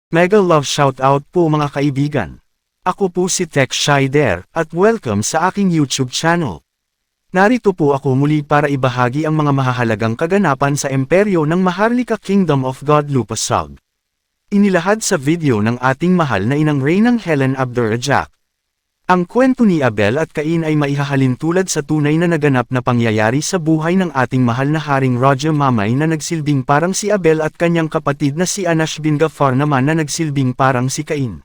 Mega love shoutout po mga kaibigan. Ako po si Tech Shider at welcome sa aking YouTube channel. Narito po ako muli para ibahagi ang mga mahahalagang kaganapan sa imperyo ng Maharlika Kingdom of God Lupasag. Inilahad sa video ng ating mahal na Inang Reynang Helen Abdurajak. Ang kwento ni Abel at Cain ay maihahalintulad sa tunay na naganap na pangyayari sa buhay ng ating mahal na Haring Raja Mamay na nagsilbing parang si Abel at kanyang kapatid na si Anash bin Gafar naman na nagsilbing parang si Cain.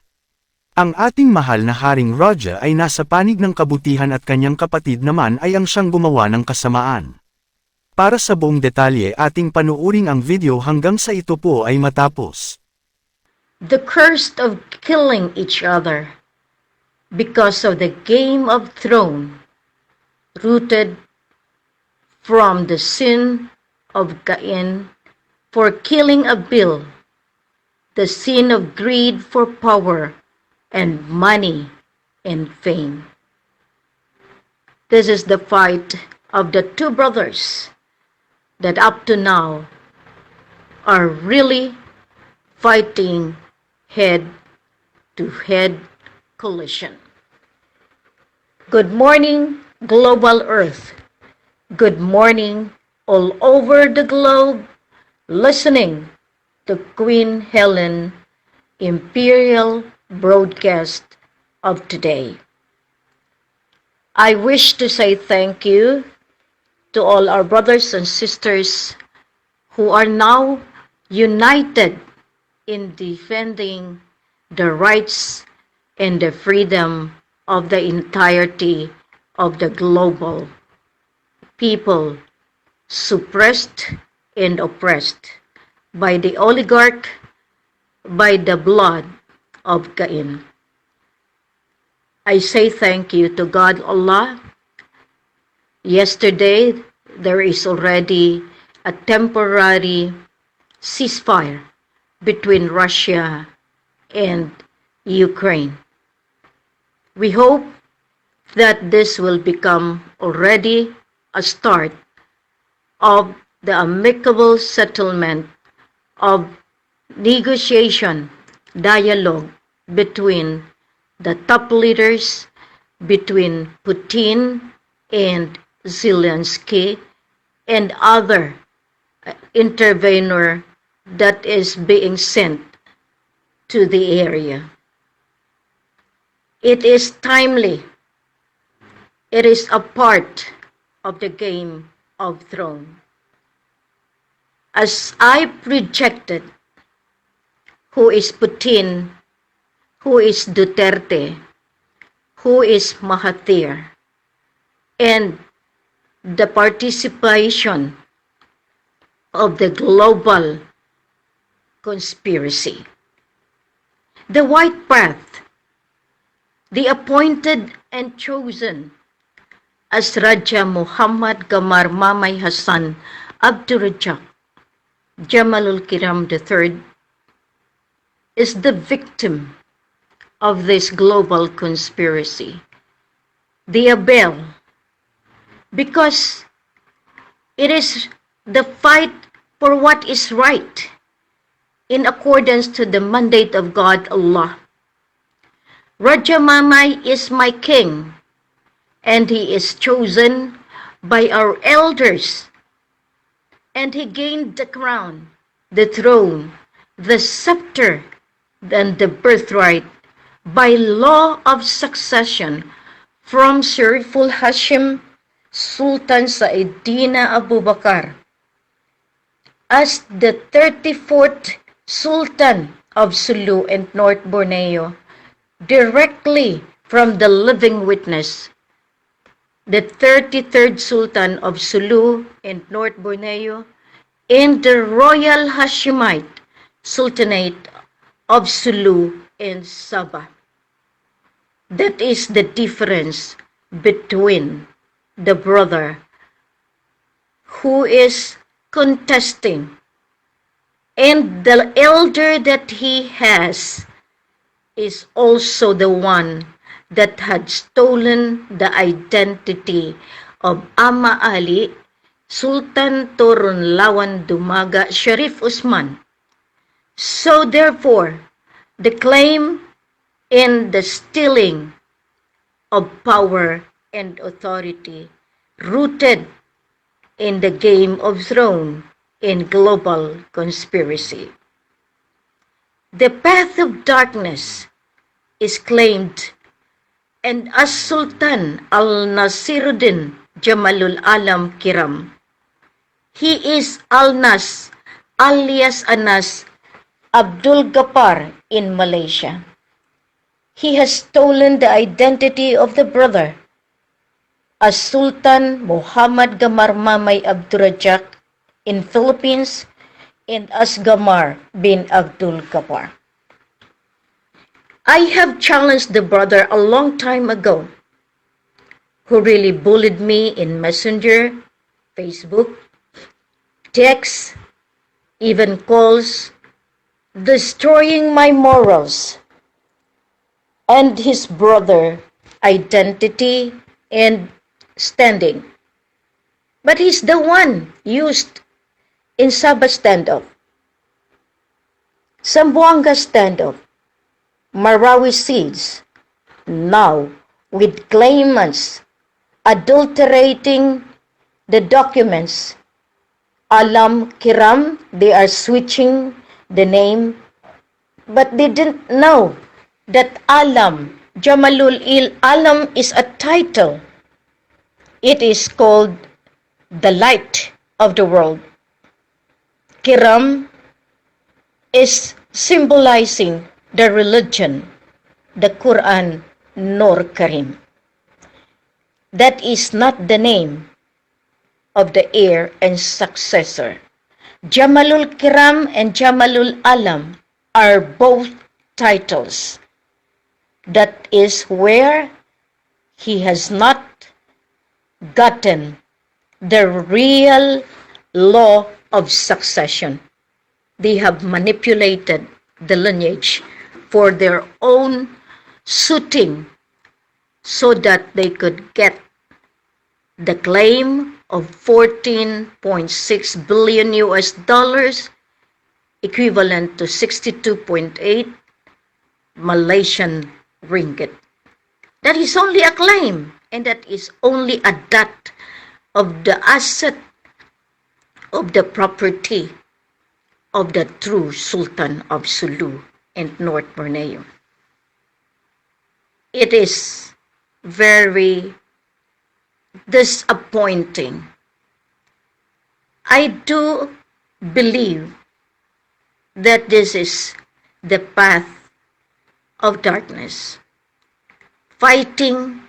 Ang ating mahal na Haring Raja ay nasa panig ng kabutihan at kanyang kapatid naman ay ang siyang gumawa ng kasamaan. Para sa buong detalye ating panuuring ang video hanggang sa ito po ay matapos. The curse of killing each other because of the game of throne, rooted from the sin of Cain for killing Abel, the sin of greed for power and money and fame. This is the fight of the two brothers that up to now are really fighting head-to-head collision. Good morning, global Earth. Good morning, all over the globe, listening to Queen Helen Imperial broadcast of today. I wish to say thank you to all our brothers and sisters who are now united in defending the rights and the freedom of the entirety of the global people suppressed and oppressed by the oligarch, by the blood of Cain. I say thank you to God Allah. Yesterday, there is already a temporary ceasefire between Russia and Ukraine. We hope that this will become already a start of the amicable settlement of negotiation, dialogue between the top leaders, between Putin and Zelensky and other intervener that is being sent to the area. It is timely. It is a part of the game of throne. As I projected, who is Putin, who is Duterte, who is Mahathir, and the participation of the global conspiracy. The white path, the appointed and chosen as Raja Mamay Abdurajak, Jamalul Kiram III, is the victim of this global conspiracy. The Abel, because it is the fight for what is right in accordance to the mandate of God Allah. Raja Mamay is my king, and he is chosen by our elders, and he gained the crown, the throne, the scepter, and the birthright by law of succession from Shariful Hashim Sultan Saidina Abu Bakar as the 34th Sultan of Sulu and North Borneo, directly from the living witness, the 33rd Sultan of Sulu and North Borneo, and the Royal Hashemite Sultanate of Sulu and Sabah. That is the difference between the brother who is contesting and the elder that he has is also the one that had stolen the identity of Ama Ali, Sultan Torun Lawan Dumaga Sharif Usman. So therefore, the claim and the stealing of power and authority rooted in the Game of Thrones and global conspiracy. The path of darkness is claimed, and as Sultan al-Nasiruddin Jamalul Alam Kiram, he is Al-Nas alias Anas Abdul Ghaffar in Malaysia. He has stolen the identity of the brother as Sultan Muhammad Mamay Abdurajak in Philippines and as Gamar bin Abdul Ghaffar. I have challenged the brother a long time ago, who really bullied me in Messenger, Facebook, texts, even calls, destroying my morals and his brother identity and standing. But he's the one used in Sabah standoff, Zamboanga standoff, Marawi seeds, now with claimants adulterating the documents. Alam Kiram, they are switching the name, but they didn't know that Alam, Alam is a title. It is called the light of the world. Kiram is symbolizing the religion, the Quran, Nur Karim. That is not the name of the heir and successor. Jamalul Kiram and Jamalul Alam are both titles. That is where he has not gotten the real law of succession. They have manipulated the lineage for their own suiting so that they could get the claim of 14.6 billion US dollars, equivalent to 62.8 Malaysian ringgit. That is only a claim, and that is only a dot of the asset of the property of the true Sultan of Sulu and North Borneo. It is very disappointing. I do believe that this is the path of darkness, fighting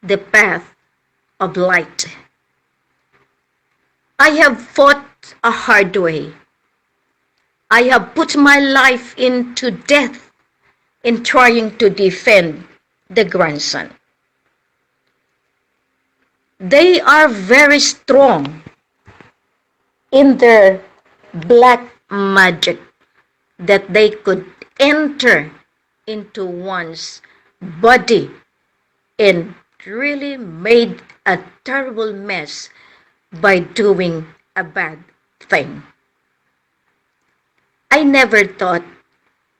the path of light. I have fought a hard way. I have put my life into death in trying to defend the grandson. They are very strong in their black magic that they could enter into one's body and really made a terrible mess by doing a bad thing. I never thought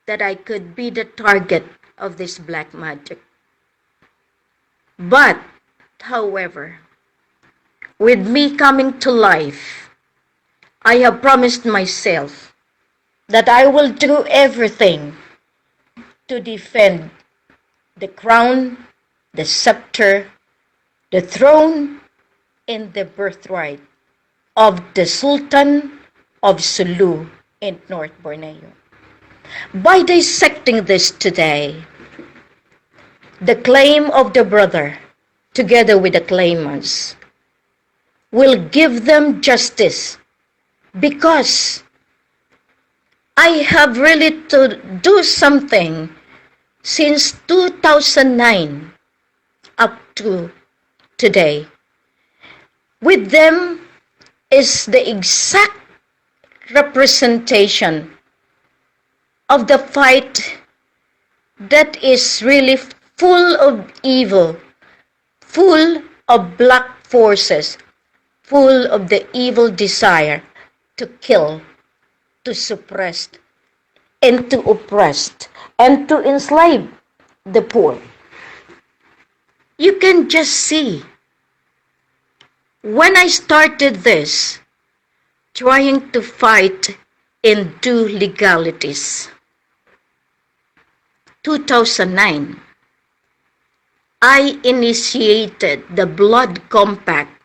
that I could be the target of this black magic. But, however, with me coming to life, I have promised myself that I will do everything to defend the crown, the scepter, the throne, and the birthright of the Sultan of Sulu and North Borneo. By dissecting this today, the claim of the brother, together with the claimants, will give them justice, because I have really to do something since 2009 up to today. With them is the exact representation of the fight that is really full of evil, full of black forces, full of the evil desire to kill, to suppress, and to oppress and to enslave the poor. You can just see, when I started this, trying to fight and do legalities, 2009, I initiated the blood compact,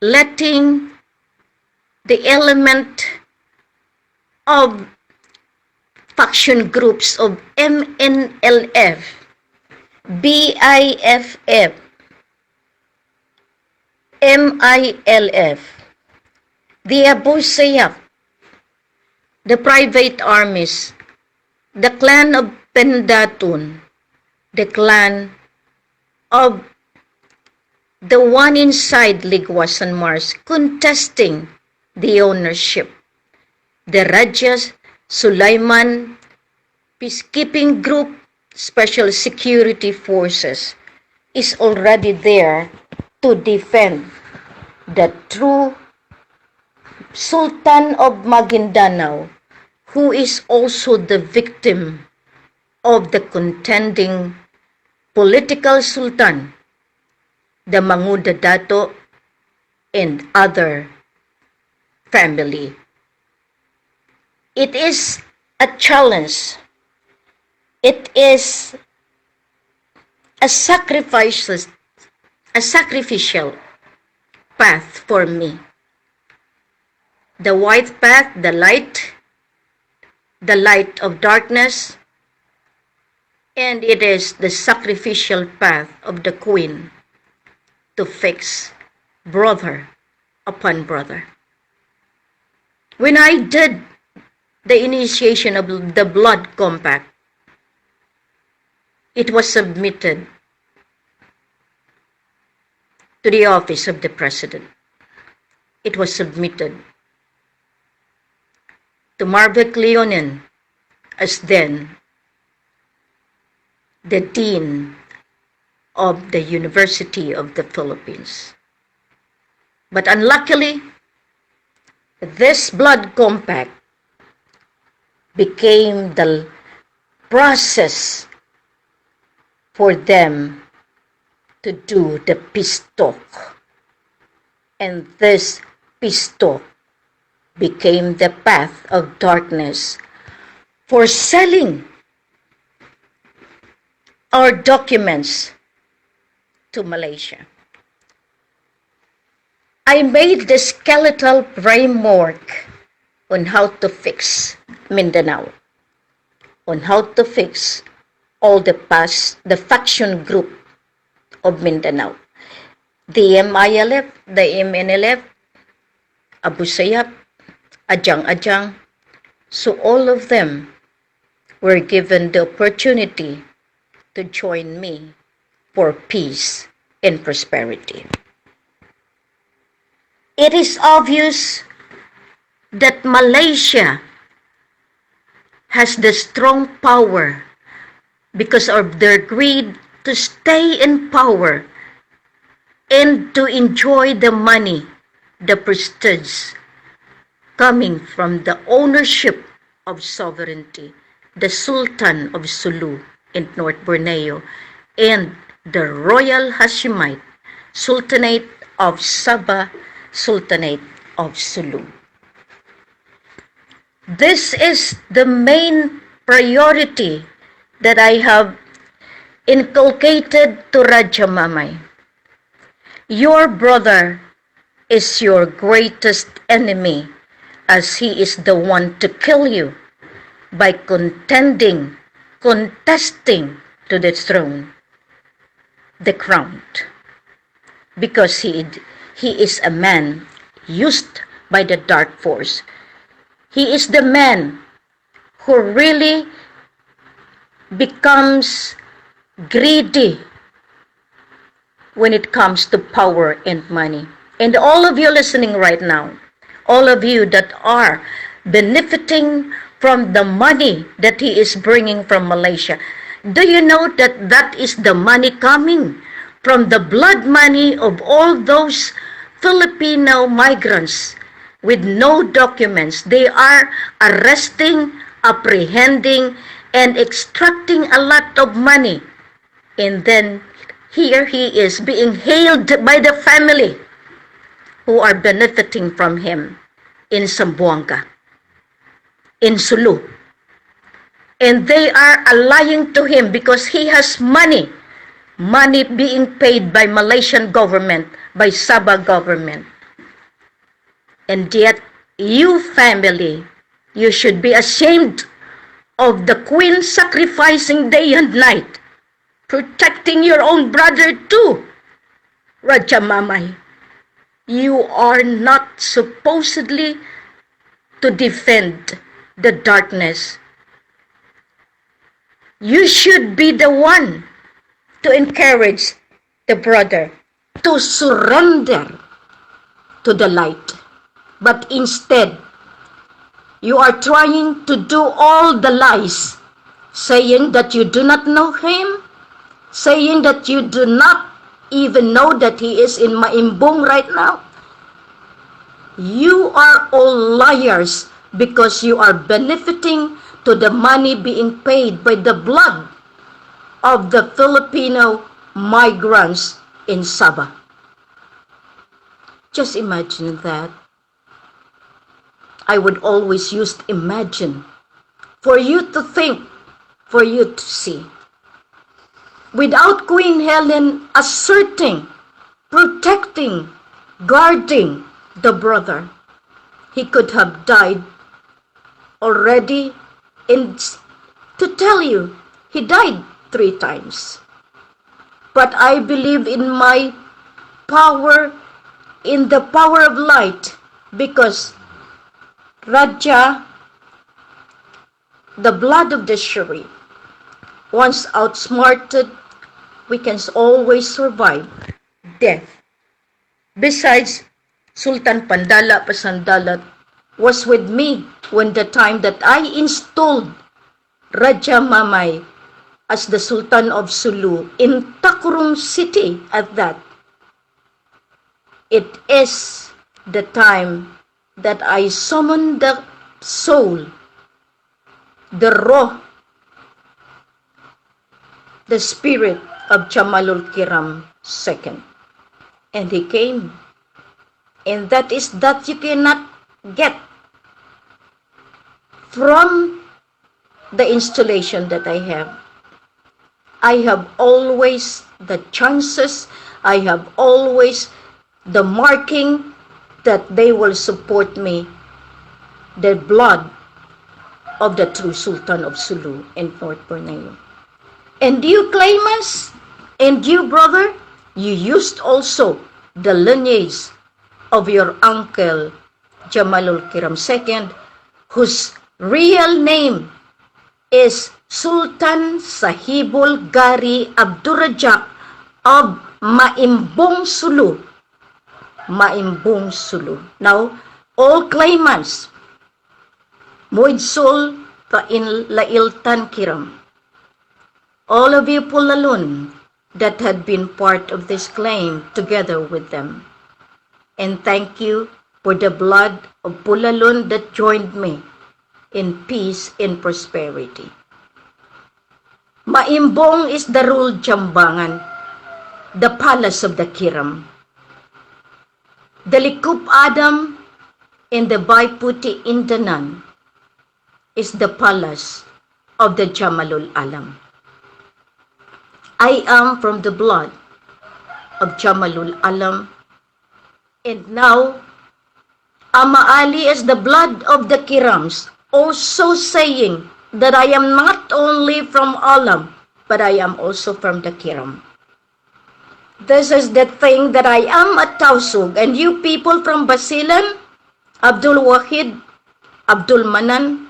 letting the element of faction groups of MNLF, BIFF, MILF, the Abu Sayyaf, the private armies, the clan of Pendatun, the clan of the one inside Ligwas and Mars contesting the ownership, the Raja Sulaiman peacekeeping group, special security forces, is already there to defend the true Sultan of Maguindanao, who is also the victim of the contending political sultan, the Manguda Dato, and other family. It is a challenge. It is a sacrificial path for me. The white path, the light of darkness, and it is the sacrificial path of the Queen to fix brother upon brother. When I did the initiation of the blood compact, it was submitted to the office of the President. It was submitted to Marvick Leonin as then the Dean of the University of the Philippines. But unluckily, this blood compact became the process for them to do the peace talk. And this peace talk became the path of darkness for selling our documents to Malaysia. I made the skeletal framework on how to fix Mindanao, on how to fix all the faction group of Mindanao, the MILF, the MNLF, Abu Sayyaf, Ajang. So all of them were given the opportunity to join me for peace and prosperity. It is obvious that Malaysia has the strong power because of their greed to stay in power and to enjoy the money, the prestige coming from the ownership of sovereignty, the Sultan of Sulu in North Borneo, and the Royal Hashemite Sultanate of Sabah, Sultanate of Sulu. This is the main priority that I have inculcated to Raja Mamay. Your brother is your greatest enemy, as he is the one to kill you by contesting to the throne, the crown, because he is a man used by the dark force. He is the man who really becomes greedy when it comes to power and money. And all of you listening right now, all of you that are benefiting from the money that he is bringing from Malaysia, do you know that that is the money coming from the blood money of all those Filipino migrants with no documents? They are arresting apprehending and extracting a lot of money. And then here he is being hailed by the family who are benefiting from him in Zamboanga, in Sulu. And they are allying to him because he has money being paid by Malaysian government, by Sabah government. And yet, you family, you should be ashamed of the queen sacrificing day and night, protecting your own brother too. Raja Mamay, you are not supposedly to defend the darkness. You should be the one to encourage the brother to surrender to the light. But instead, you are trying to do all the lies, saying that you do not know him, saying that you do not even know that he is in Maimbong right now. You are all liars because you are benefiting to the money being paid by the blood of the Filipino migrants in Sabah. Just imagine that. I would always use imagine for you to think, for you to see. Without Queen Helen asserting, protecting, guarding the brother, he could have died already. And to tell you, he died 3 times. But I believe in my power, in the power of light, because Raja, the blood of the Sharif, once outsmarted, we can always survive death. Besides, Sultan Pandala Pasandalat was with me when the time that I installed Raja Mamay as the Sultan of Sulu in Takurong City at that. It is the time that I summoned the soul, the roh, the spirit of Jamalul Kiram II. And he came. And that is that you cannot get from the installation that I have. I have always the chances, I have always the marking that they will support me, the blood of the true Sultan of Sulu and North Borneo. And you claimants, and you brother, you used also the lineage of your uncle Jamalul Kiram II, whose real name is Sultan Sahibul Gari Abdurajak of Maimbong Sulu. Maimbong Sulu. Now, all claimants, Muidsul Pain Lailtan Kiram, all of you Pulalun that had been part of this claim together with them. And thank you for the blood of Pulalun that joined me in peace and prosperity. Maimbong is the ruled Jambangan, the palace of the Kiram. The Likup Adam and the Baiputi Indanan is the palace of the Jamalul Alam. I am from the blood of Jamalul Alam, and now Ama Ali is the blood of the Kirams, also saying that I am not only from Alam, but I am also from the Kiram. This is the thing that I am at Tausug, and you people from Basilan, Abdul Wahid, Abdul Manan,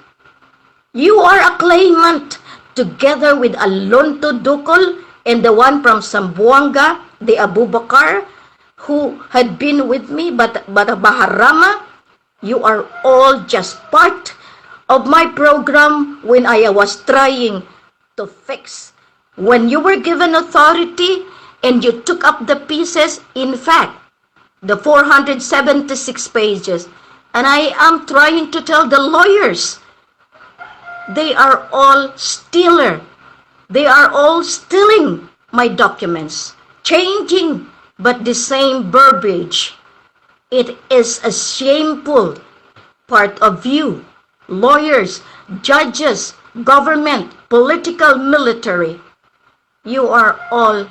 you are a claimant together with Alonto Dukol and the one from Zamboanga, the Abu Bakar, who had been with me, but Baharama, you are all just part of my program when I was trying to fix. When you were given authority and you took up the pieces, in fact, the 476 pages, and I am trying to tell the lawyers They are all stealer. They are all stealing my documents, changing but the same verbiage. It is a shameful part of you, lawyers, judges, government, political, military. You are all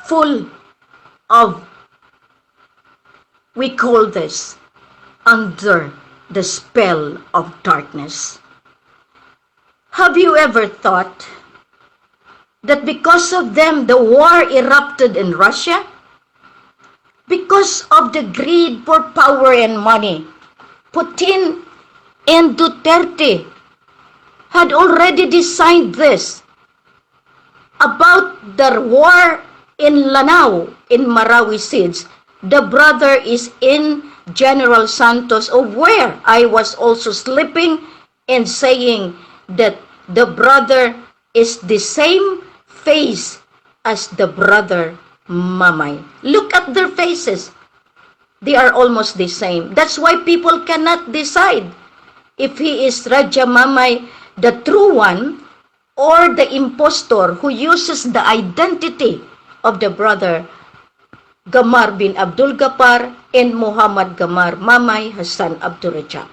full of, we call this, under the spell of darkness. Have you ever thought that because of them the war erupted in Russia? Because of the greed for power and money, Putin and Duterte had already designed this. About the war in Lanao, in Marawi Seeds, the brother is in General Santos, of where I was also sleeping and saying that the brother is the same face as the brother Mamay. Look at their faces. They are almost the same. That's why people cannot decide if he is Raja Mamay, the true one, or the impostor who uses the identity of the brother Gamar bin Abdul Gapar and Muhammad Gamar Mamay Hassan Abdurajak.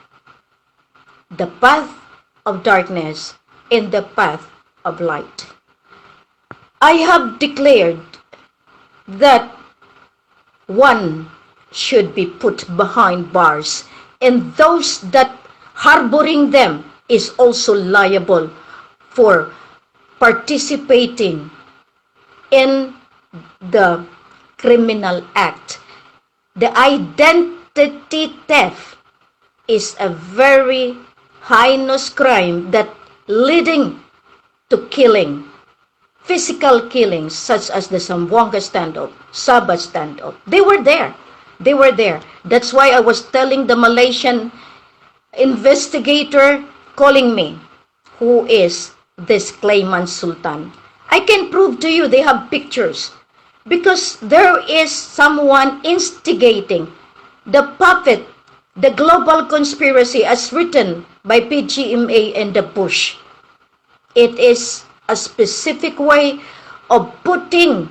The path of darkness and the path of light. I have declared that one should be put behind bars, and those that harboring them is also liable for participating in the criminal act. The identity theft is a very heinous crime that leading to killing, physical killings such as the Zamboanga standoff, Sabah standoff. They were there. They were there. That's why I was telling the Malaysian investigator calling me, who is this Clayman Sultan. I can prove to you they have pictures because there is someone instigating the puppet, the global conspiracy as written by PGMA and the Bush. It is a specific way of getting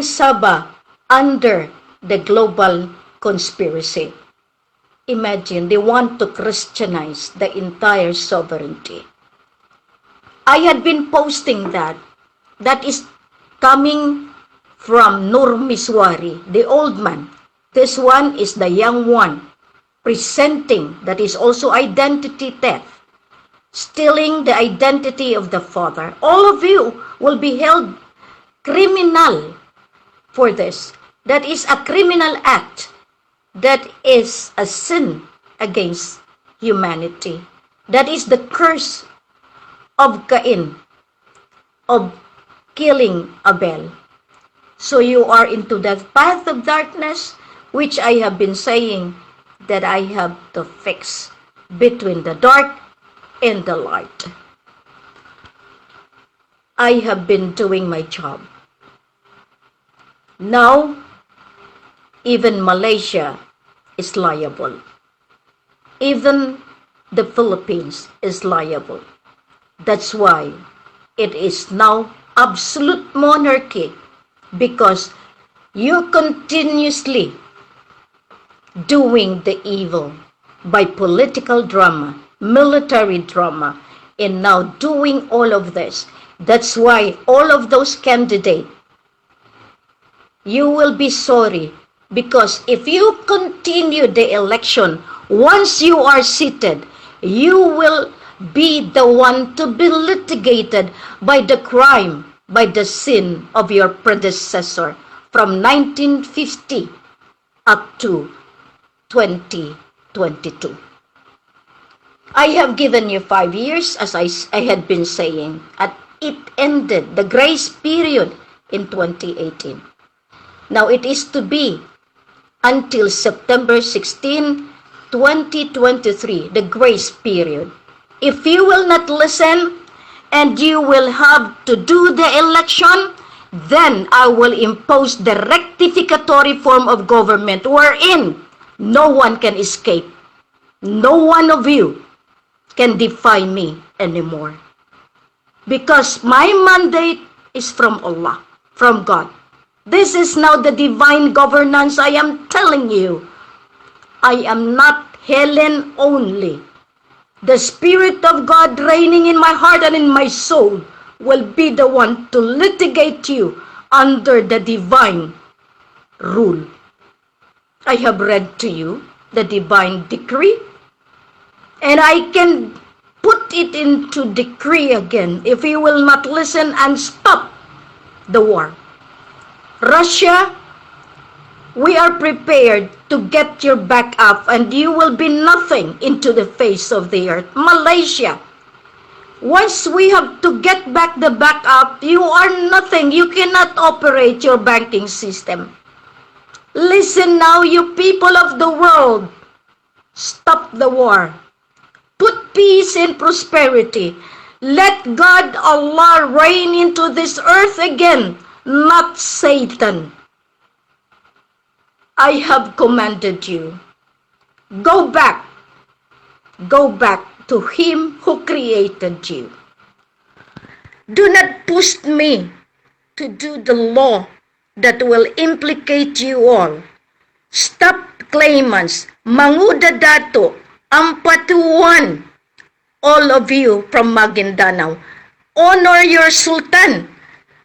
Sabah under the global conspiracy. Imagine, they want to Christianize the entire sovereignty. I had been posting that. That is coming from Nur Miswari, the old man. This one is the young one, presenting that is also identity theft, stealing the identity of the father. All of you will be held criminal for this. That is a criminal act. That is a sin against humanity. That is the curse of Cain, of killing Abel. So you are into the path of darkness, which I have been saying that I have to fix between the dark and the light. I have been doing my job. Now, even Malaysia is liable. Even the Philippines is liable. That's why it is now absolute monarchy, because you continuously doing the evil by political drama, military drama, and now doing all of this. That's why all of those candidates, you will be sorry, because if you continue the election, once you are seated, you will be the one to be litigated by the crime, by the sin of your predecessor from 1950 up to 2022. I have given you 5 years, as I had been saying, and it ended, the grace period, in 2018. Now it is to be until September 16, 2023, the grace period. If you will not listen and you will have to do the election, then I will impose the rectificatory form of government wherein no one can escape. No one of you can defy me anymore. Because my mandate is from Allah, from God. This is now the divine governance I am telling you. I am not Helen only. The Spirit of God reigning in my heart and in my soul will be the one to litigate you under the divine rule. I have read to you the divine decree, and I can put it into decree again if you will not listen and stop the war. Russia, we are prepared to get your back up, and you will be nothing into the face of the earth. Malaysia, once we have to get back the back up, you are nothing. You cannot operate your banking system. Listen now, you people of the world. Stop the war. Put peace and prosperity. Let God, Allah, reign into this earth again, not Satan. I have commanded you. Go back. Go back to Him who created you. Do not push me to do the law that will implicate you all. Stop claimants, mangudadato, ampatuan, all of you from Maguindanao. Honor your sultan.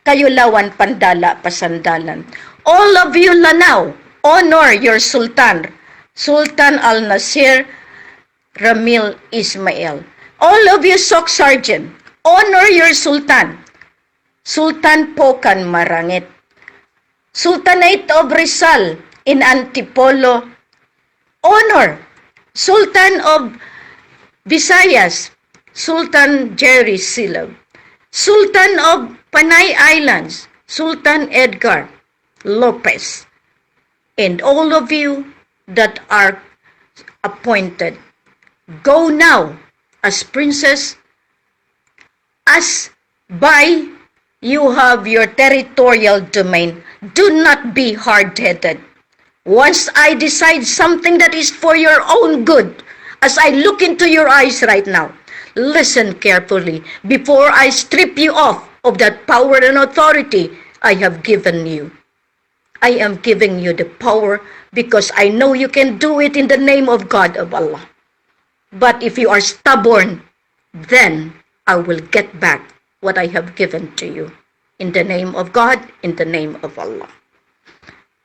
Kayulawan, Pandala, Pasandalan. All of you Lanao, honor your sultan. Sultan Al-Nasir, Ramil Ismail. All of you Sok Sergeant, honor your sultan. Sultan Pokan Marangit. Sultanate of Rizal in Antipolo, honor. Sultan of Visayas, Sultan Jerry Silog. Sultan of Panay Islands, Sultan Edgar Lopez. And all of you that are appointed, go now as princess, as by you have your territorial domain. Do not be hard-headed. Once I decide something that is for your own good, as I look into your eyes right now, listen carefully before I strip you off of that power and authority I have given you. I am giving you the power because I know you can do it in the name of God of Allah. But if you are stubborn, then I will get back what I have given to you. In the name of God, in the name of Allah.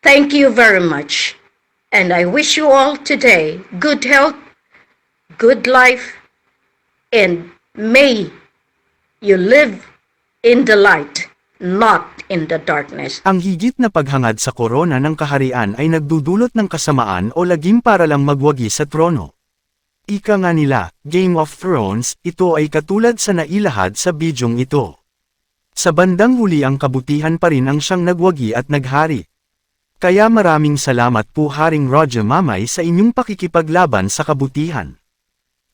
Thank you very much. And I wish you all today good health, good life, and may you live in the light, not in the darkness. Ang higit na paghangad sa korona ng kaharian ay nagdudulot ng kasamaan o lagim para lang magwagi sa trono. Ika nga nila, Game of Thrones, ito ay katulad sa nailahad sa bidyong ito. Sa bandang huli ang kabutihan pa rin ang siyang nagwagi at naghari. Kaya maraming salamat po Haring Raja Mamay sa inyong pakikipaglaban sa kabutihan.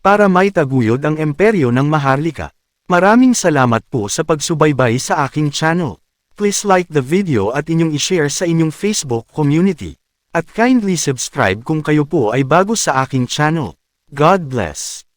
Para maitaguyod ang imperyo ng Maharlika. Maraming salamat po sa pagsubaybay sa aking channel. Please like the video at inyong i-share sa inyong Facebook community. At kindly subscribe kung kayo po ay bago sa aking channel. God bless.